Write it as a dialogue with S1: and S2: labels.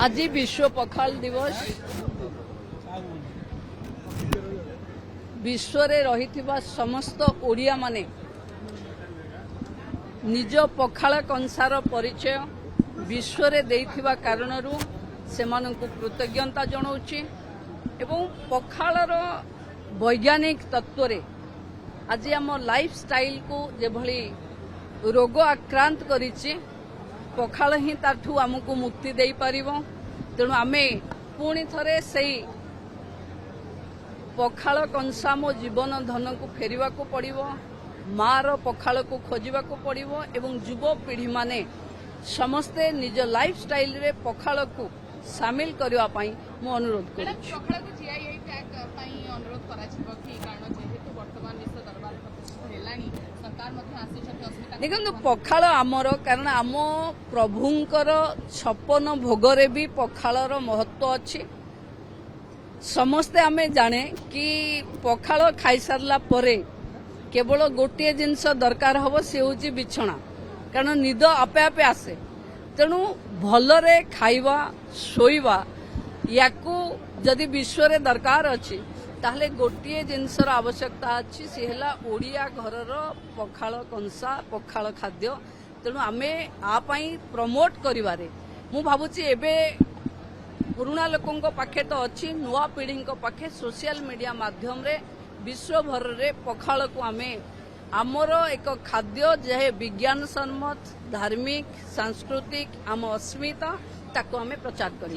S1: आज विश्व पखाल दिवस विश्व रे रहिथिबा समस्त ओडिया माने निज पखाल कंसार परिचय विश्व रे देइथिबा कारणरू सेमानंकु कृतज्ञता जणाउछि एवं पखालर वैज्ञानिक तत्व रे आज आम लाइफ स्टाइल को जेभली रोग आक्रांत करिछि पखाल ही ताठू आमको मुक्ति दे पारिबो। तेणु आमे पुणी थरे सेई पखाल कंसा मो जीवन धन को फेरिबा को पड़िबो, मार पखाल को खोजिबा को पड़िबो एवं युवा पीढ़ी माने समस्ते निज लाइफ स्टाइल रे पखाल को शामिल करबा पई मो अनुरोध करू।
S2: पखाल को जीआई टैग पई अनुरोध करा छिबो कि कारण जेहेतु वर्तमान विश्व दरबार प्रतिष्ठा हेलानी सरकार मध्ये आसीछथि अस्मिता
S1: देखो पखाल आमर कारण आम प्रभुंकर 56 भोगरे भी पखालर महत्व अच्छी। समस्ते आमे जाने कि पखाल खाई सारला परे केवल गोटे जिनस दरकार हबो से होची बिछଣା कारण निद आपे आपे आसे। तेणु भलरे खाइबा सोइबा याकू जदि विश्व रे दरकार अछि ताहले गोटे जिनसर आवश्यकता अच्छी सी है ओडिया घरर पखाल कंसा पखाल खाद्य। तेणु आमे आपाई प्रमोट करिवारे मु भाबुची एबे पुरुणा लोकों पाखे तो अच्छी नुआ पीढ़ी पाखे सोशल मीडिया माध्यम रे विश्व भर रे पखाल को आमे आमर एक खाद्य जे विज्ञान सम्मत धार्मिक सांस्कृतिक आम अस्मिता ताको आमे प्रचार करी।